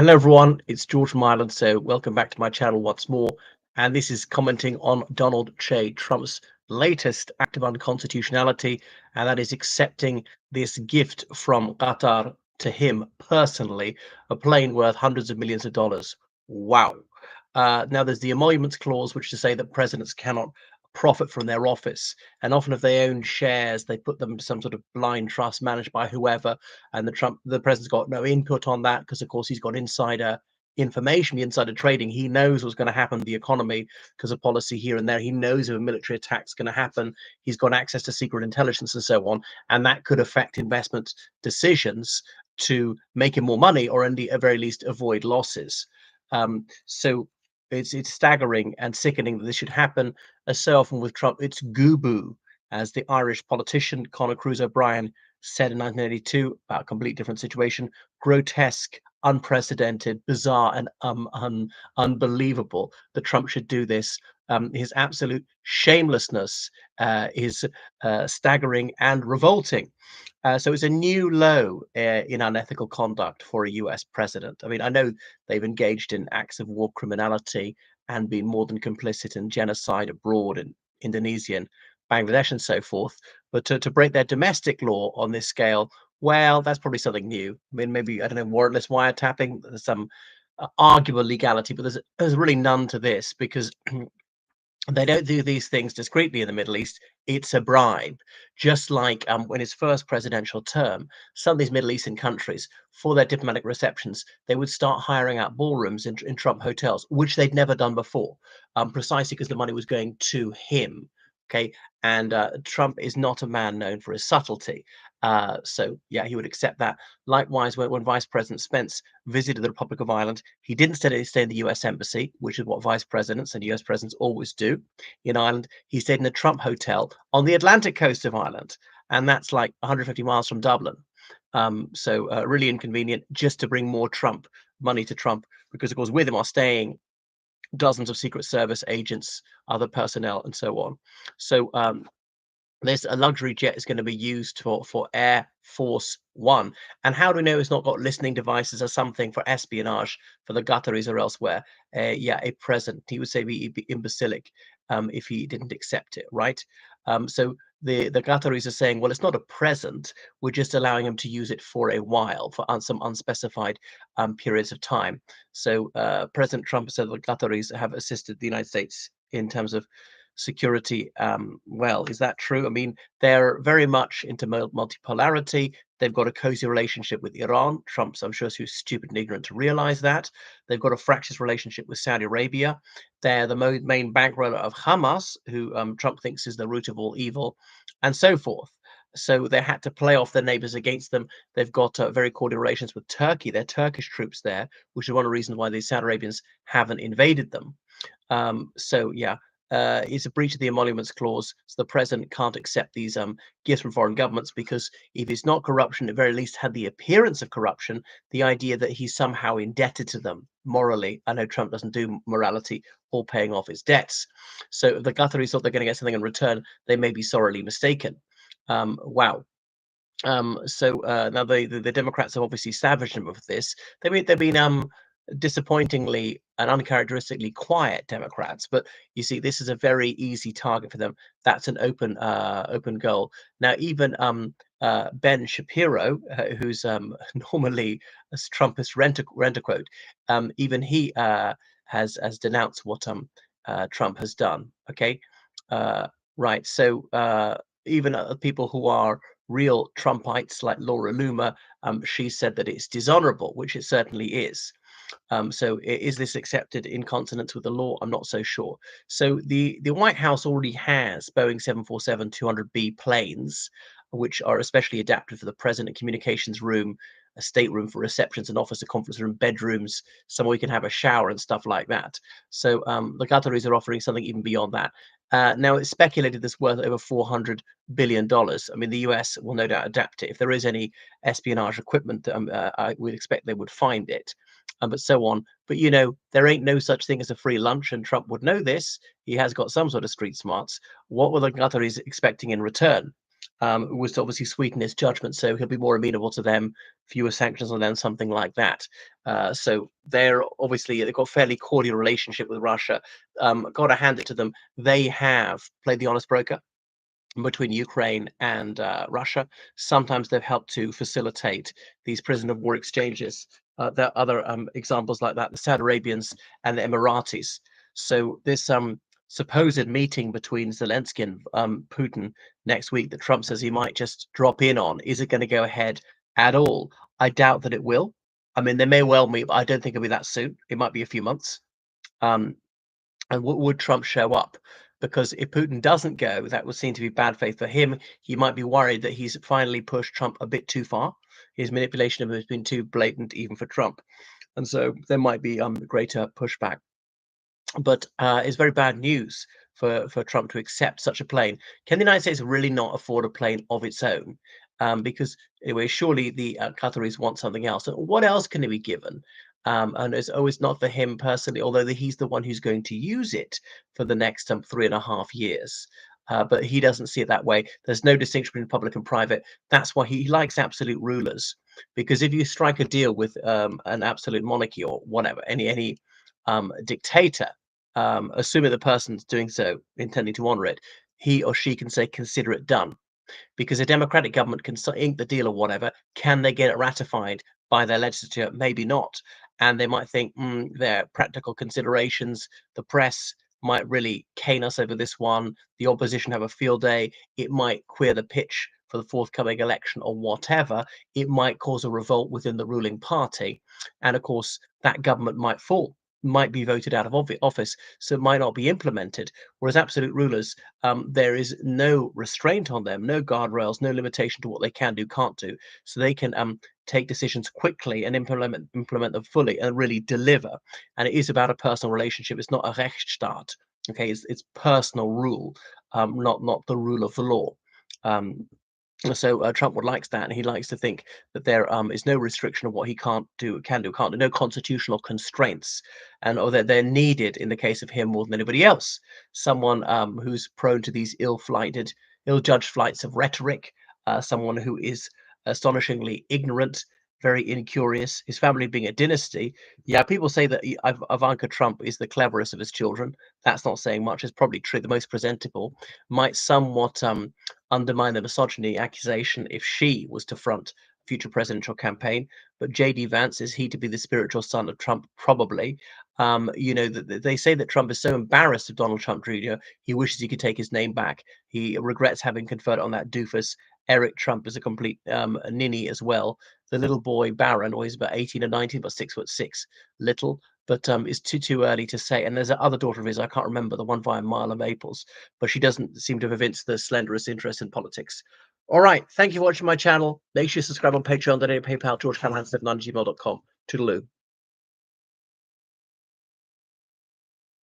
Hello everyone, it's George from Ireland. So welcome back to my channel once more. And this is commenting on Donald J. Trump's latest act of unconstitutionality, and that is accepting this gift from Qatar to him personally, a plane worth hundreds of millions of dollars. Wow. Now there's the emoluments clause, which to say that presidents cannot profit from their office. And often if they own shares, they put them into some sort of blind trust managed by whoever, and the president's got no input on that because of course he's got insider information, the insider trading. He knows what's going to happen to the economy because of policy here and there. He knows if a military attack's going to happen. He's got access to secret intelligence and so on, and that could affect investment decisions to make him more money, or at the very least avoid losses. So it's staggering and sickening that this should happen. As so often with Trump, it's goo-boo, as the Irish politician Conor Cruise O'Brien said in 1982 about a complete different situation: grotesque, unprecedented, bizarre, and unbelievable that Trump should do this. His absolute shamelessness is staggering and revolting. So it's a new low in unethical conduct for a US president. I mean, I know they've engaged in acts of war criminality and been more than complicit in genocide abroad in Indonesia and Bangladesh and so forth. But to break their domestic law on this scale, well, that's probably something new. I mean, maybe, I don't know, warrantless wiretapping, there's some arguable legality, but there's really none to this because they don't do these things discreetly in the Middle East. It's a bribe. Just like when his first presidential term, some of these Middle Eastern countries, for their diplomatic receptions, they would start hiring out ballrooms in Trump hotels, which they'd never done before, precisely because the money was going to him. Okay, and Trump is not a man known for his subtlety. So yeah, he would accept that. Likewise, when Vice President Spence visited the Republic of Ireland, he didn't stay in the US Embassy, which is what vice presidents and US presidents always do in Ireland. He stayed in the Trump Hotel on the Atlantic coast of Ireland, and that's like 150 miles from Dublin. So really inconvenient, just to bring more Trump money to Trump, because of course with him are staying dozens of Secret Service agents, other personnel, and so on. So this a luxury jet is going to be used for Air Force One. And how do we know it's not got listening devices or something for espionage for the Qataris or elsewhere? Yeah, a president. He would say he'd be imbecilic if he didn't accept it, right? So the Qataris are saying, well, it's not a present. We're just allowing him to use it for a while, for some unspecified periods of time. So President Trump said the Qataris have assisted the United States in terms of security. Well, is that true? I mean, they're very much into multipolarity. They've got a cozy relationship with Iran. Trump's, I'm sure, too stupid and ignorant to realize that. They've got a fractious relationship with Saudi Arabia. They're the main bankroller of Hamas, who Trump thinks is the root of all evil, and so forth. So they had to play off their neighbors against them. They've got very cordial relations with Turkey. They're Turkish troops there, which is one of the reasons why the Saudi Arabians haven't invaded them. So yeah, it's a breach of the emoluments clause. So the president can't accept these gifts from foreign governments, because if it's not corruption, at very least had the appearance of corruption. The idea that he's somehow indebted to them morally. I know Trump doesn't do morality or paying off his debts. So if the Qataris thought they're going to get something in return, they may be sorely mistaken. Wow. So now the Democrats have obviously savaged him with this. They've been disappointingly and uncharacteristically quiet Democrats, but you see, this is a very easy target for them. That's an open goal. Now, even Ben Shapiro, who's normally a Trumpist renter quote, even he has denounced what Trump has done. Okay, right. So even people who are real Trumpites like Laura Loomer, she said that it's dishonorable, which it certainly is. So is this accepted in consonance with the law? I'm not so sure. So the White House already has Boeing 747-200B planes, which are especially adapted for the president: communications room, a stateroom for receptions, an office, a conference room, bedrooms, somewhere we can have a shower and stuff like that. So the Qataris are offering something even beyond that. Now, it's speculated this worth over $400 billion. I mean, the US will no doubt adapt it. If there is any espionage equipment, I would expect they would find it, but so on. But you know, there ain't no such thing as a free lunch, and Trump would know this. He has got some sort of street smarts. What were the Qataris expecting in return? was to obviously sweeten his judgment, so he'll be more amenable to them, fewer sanctions on them, something like that. So they've got a fairly cordial relationship with Russia. Got to hand it to them. They have played the honest broker between Ukraine and Russia. Sometimes they've helped to facilitate these prisoner of war exchanges. There are other examples like that, the Saudi Arabians and the Emiratis. So this supposed meeting between Zelensky and Putin next week that Trump says he might just drop in on, is it going to go ahead at all? I doubt that it will. I mean, they may well meet, but I don't think it'll be that soon. It might be a few months. Um, and would Trump show up? Because if Putin doesn't go, that would seem to be bad faith for him. He might be worried that he's finally pushed Trump a bit too far. His manipulation of him has been too blatant, even for Trump. And so there might be greater pushback. But it's very bad news for Trump to accept such a plane. Can the United States really not afford a plane of its own? Because anyway, surely the Qataris want something else. And what else can it be given? And it's always not for him personally, although he's the one who's going to use it for the next 3.5 years. But he doesn't see it that way. There's no distinction between public and private. That's why he likes absolute rulers. Because if you strike a deal with an absolute monarchy or whatever, any dictator, assuming the person's doing so, intending to honor it, he or she can say, consider it done. Because a democratic government can ink the deal or whatever. Can they get it ratified by their legislature? Maybe not. And they might think, there are practical considerations. The press might really cane us over this one. The opposition have a field day. It might queer the pitch for the forthcoming election or whatever. It might cause a revolt within the ruling party. And of course, that government might fall, might be voted out of office, so it might not be implemented. Whereas absolute rulers, there is no restraint on them, no guardrails, no limitation to what they can do, can't do. So they can take decisions quickly and implement them fully and really deliver. And it is about a personal relationship. It's not a Rechtsstaat. Okay, it's personal rule, not the rule of the law. So Trump likes that, and he likes to think that there is no restriction of what he can't do, can't do, no constitutional constraints, and or that they're needed in the case of him more than anybody else. Someone who's prone to these ill-judged flights of rhetoric, someone who is astonishingly ignorant, very incurious. His family being a dynasty, yeah, people say that Ivanka Trump is the cleverest of his children. That's not saying much. It's probably true. The most presentable might somewhat undermine the misogyny accusation if she was to front a future presidential campaign. But J.D. Vance, is he to be the spiritual son of Trump? Probably. They say that Trump is so embarrassed of Donald Trump Jr., he wishes he could take his name back. He regrets having conferred on that doofus. Eric Trump is a complete ninny as well. The little boy Barron, or he's about 18 or 19, but 6'6", little. But it's too early to say. And there's another daughter of his, I can't remember, the one via Marla Maples, but she doesn't seem to have evinced the slenderest interest in politics. All right, thank you for watching my channel. Make sure you subscribe on Patreon, donate PayPal, georgecallahan7@gmail.com. Toodaloo.